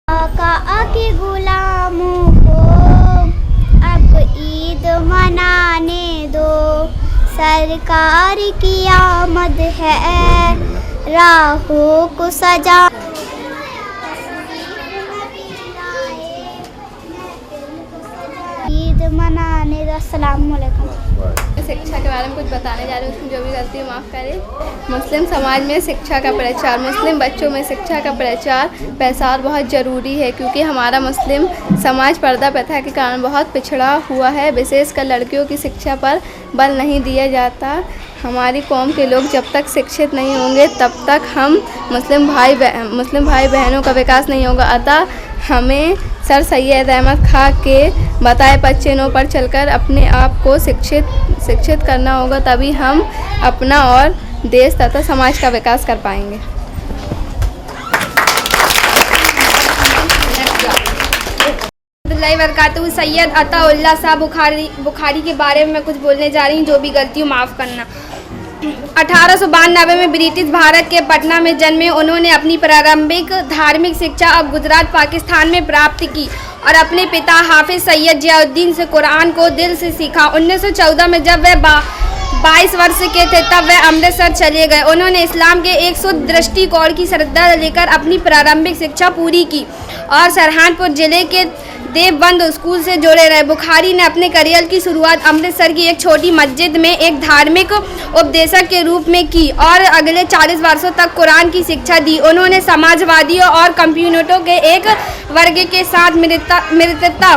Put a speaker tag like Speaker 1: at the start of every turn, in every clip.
Speaker 1: आका के गुलामों को अब ईद मनाने दो, सरकार की आमद है राहों को सजा। ईद मनाने दो। अस्सलाम वालेकुम।
Speaker 2: शिक्षा के बारे में कुछ बताने जा रहे हैं, उसमें जो भी गलती माफ़ करें। मुस्लिम समाज में शिक्षा का प्रचार, मुस्लिम बच्चों में शिक्षा का प्रसार बहुत ज़रूरी है, क्योंकि हमारा मुस्लिम समाज पर्दा प्रथा के कारण बहुत पिछड़ा हुआ है। विशेषकर लड़कियों की शिक्षा पर बल नहीं दिया जाता। हमारी कौम के लोग जब तक शिक्षित नहीं होंगे तब तक हम मुस्लिम भाई बहनों का विकास नहीं होगा। अतः हमें सर सैयद अहमद खां के बताए पद चिन्हों पर चलकर अपने आप को शिक्षित करना होगा, तभी हम अपना और देश तथा समाज का विकास कर पाएंगे।
Speaker 3: वरकातुहू सैयद अताउल्लाह शाह बुखारी के बारे में मैं कुछ बोलने जा रही हूँ, जो भी गलती हो माफ़ करना। 1892 में ब्रिटिश भारत के पटना में जन्मे उन्होंने अपनी प्रारंभिक धार्मिक शिक्षा अब गुजरात पाकिस्तान में प्राप्त की और अपने पिता हाफिज सैयद जियाउद्दीन से कुरान को दिल से सीखा। 1914 में जब वह 22 वर्ष के थे तब वह अमृतसर चले गए। उन्होंने इस्लाम के 100 दृष्टिकोण की श्रद्धा लेकर अपनी प्रारंभिक शिक्षा पूरी की और सरहानपुर जिले के देवबंद स्कूल से जुड़े रहे। बुखारी ने अपने करियर की शुरुआत अमृतसर की एक छोटी मस्जिद में एक धार्मिक उपदेशक के रूप में की और अगले 40 वर्षों तक कुरान की शिक्षा दी। उन्होंने समाजवादियों और कम्युनिस्टों के एक वर्ग के साथ मित्रता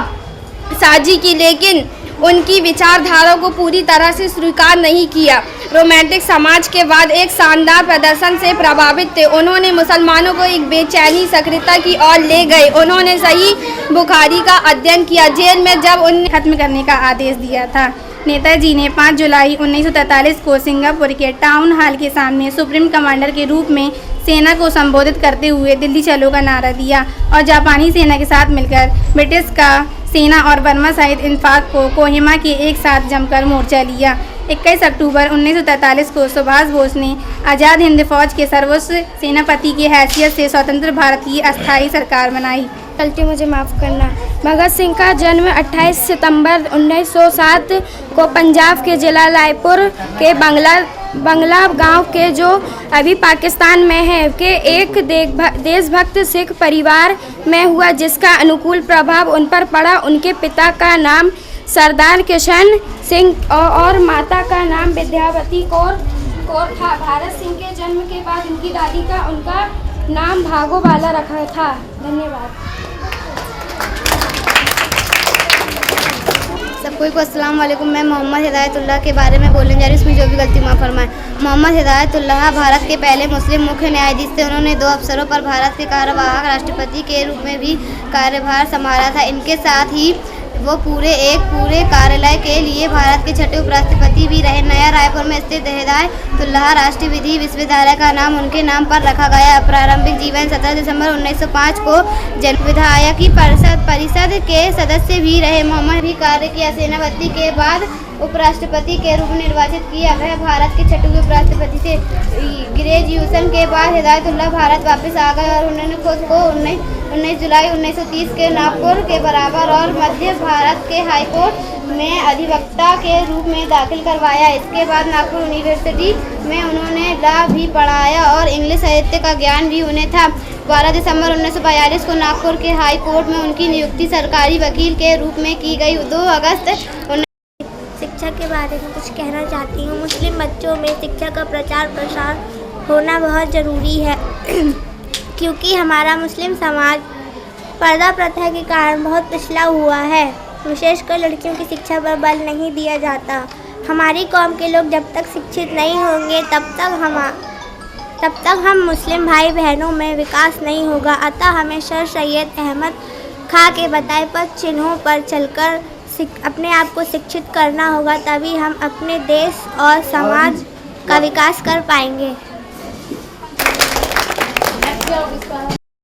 Speaker 3: साझी की, लेकिन उनकी विचारधारा को पूरी तरह से स्वीकार नहीं किया। रोमांटिक समाज के बाद एक शानदार प्रदर्शन से प्रभावित थे। उन्होंने मुसलमानों को एक बेचैनी सक्रियता की ओर ले गए। उन्होंने सही बुखारी का अध्ययन किया। जेल में जब उन्हें खत्म करने का आदेश दिया था, नेताजी ने 5 जुलाई 1943 को सिंगापुर के टाउन हॉल के सामने सुप्रीम कमांडर के रूप में सेना को संबोधित करते हुए दिल्ली चलो का नारा दिया और जापानी सेना के साथ मिलकर ब्रिटिश का सेना और बर्मा सहित इंफाक को कोहिमा के एक साथ जमकर मोर्चा लिया। 21 अक्टूबर 1943 को सुभाष बोस ने आज़ाद हिंद फौज के सर्वोच्च सेनापति की हैसियत से स्वतंत्र भारत की अस्थायी सरकार बनाई।
Speaker 1: गलती मुझे माफ़ करना। भगत सिंह का जन्म 28 सितंबर 1907 को पंजाब के जिला रायपुर के बंगला गांव के, जो अभी पाकिस्तान में है, के एक देशभक्त सिख परिवार में हुआ, जिसका अनुकूल प्रभाव उन पर पड़ा। उनके पिता का नाम सरदार किशन सिंह और माता का नाम विद्यावती कौर था। भारत सिंह के जन्म के बाद उनकी दादी का उनका नाम भागोवाला रखा था। धन्यवाद।
Speaker 4: सबको अस्सलाम वालेकुम। मैं मोहम्मद हिदायतुल्लाह के बारे में बोलने जा रही हूँ, इसमें जो भी गलती माफ़ फरमाएं। मोहम्मद हिदायतुल्लाह भारत के पहले मुस्लिम मुख्य न्यायाधीश थे। उन्होंने 2 अवसरों पर भारत के कार्यवाहक राष्ट्रपति के रूप में भी कार्यभार संभाला था। इनके साथ ही वो पूरे कार्यालय के लिए भारत के 6ठे उपराष्ट्रपति भी रहे। नया रायपुर में स्थित हिदायतुल्लाह राष्ट्रीय विधि विश्वविद्यालय का नाम उनके नाम पर रखा गया। प्रारंभिक जीवन 17 दिसंबर 1905 को विधायकी परिषद के सदस्य भी रहे। मोहम्मद भी कार्य किया। सेनापति के बाद उपराष्ट्रपति के रूप में निर्वाचित किया। वह भारत के 6ठे उपराष्ट्रपति थे। ग्रेजुएशन के बाद हिदायतुल्लाह भारत वापस आ गए और उन्होंने खुद को 19 जुलाई 1930 के नागपुर के बराबर और मध्य भारत के हाईकोर्ट में अधिवक्ता के रूप में दाखिल करवाया। इसके बाद नागपुर यूनिवर्सिटी में उन्होंने लॉ भी पढ़ाया और इंग्लिश साहित्य का ज्ञान भी उन्हें था। 12 दिसंबर 1942 को नागपुर के हाई कोर्ट में उनकी नियुक्ति सरकारी वकील के रूप में की गई। 2 अगस्त
Speaker 1: शिक्षा के बारे में कुछ कहना चाहती हूँ। मुस्लिम बच्चों में शिक्षा का प्रचार प्रसार होना बहुत ज़रूरी है क्योंकि हमारा मुस्लिम समाज पर्दा प्रथा के कारण बहुत पिछड़ा हुआ है। विशेषकर लड़कियों की शिक्षा पर बल नहीं दिया जाता। हमारी कौम के लोग जब तक शिक्षित नहीं होंगे तब तक हम मुस्लिम भाई बहनों में विकास नहीं होगा। अतः हमें सर सैयद अहमद खां के बताए पद चिन्हों पर चलकर अपने आप को शिक्षित करना होगा, तभी हम अपने देश और समाज का विकास कर पाएंगे।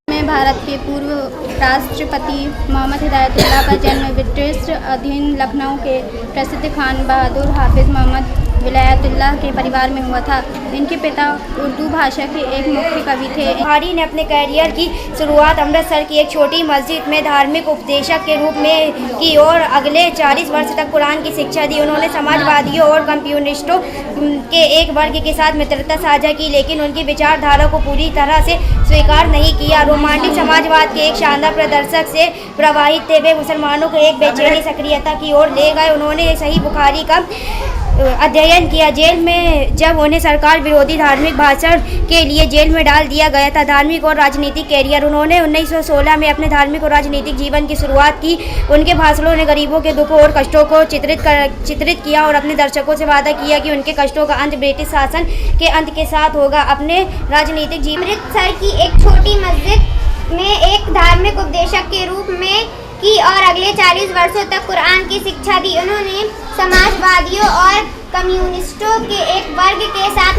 Speaker 2: में भारत के पूर्व राष्ट्रपति मोहम्मद हिदायतुल्लाह का जन्म ब्रिटिश अधीन लखनऊ के प्रसिद्ध खान बहादुर हाफिज मोहम्मद
Speaker 4: विलायतुल्लाह के परिवार में हुआ था। इनके पिता उर्दू भाषा के एक मुख्य कवि थे।
Speaker 1: बुखारी ने अपने करियर की शुरुआत अमृतसर की एक छोटी मस्जिद में धार्मिक उपदेशक के रूप में की और अगले 40 वर्ष तक कुरान की शिक्षा दी। उन्होंने समाजवादियों और कम्युनिस्टों के एक वर्ग के साथ मित्रता साझा की, लेकिन उनकी विचारधारा को पूरी तरह से स्वीकार नहीं किया। रोमांटिक समाजवाद के एक शानदार प्रदर्शक से प्रभावित थे वे मुसलमानों को एक बेचैनी सक्रियता की ओर ले गए। उन्होंने सही बुखारी का अध्ययन किया। जेल में जब उन्हें सरकार विरोधी धार्मिक भाषण के लिए जेल में डाल दिया गया था। धार्मिक और राजनीतिक कैरियर। उन्होंने 1916 में अपने धार्मिक और राजनीतिक जीवन की शुरुआत की। उनके भाषणों ने गरीबों के दुखों और कष्टों को चित्रित किया और अपने दर्शकों से वादा किया कि उनके कष्टों का अंत ब्रिटिश शासन के अंत के साथ होगा। अपने राजनीतिक जीवन
Speaker 5: अमृतसर की एक छोटी मस्जिद में एक धार्मिक उपदेशक के रूप में की और अगले 40 वर्षों तक कुरान की शिक्षा दी। उन्होंने समाजवादियों और कम्युनिस्टों के एक वर्ग के साथ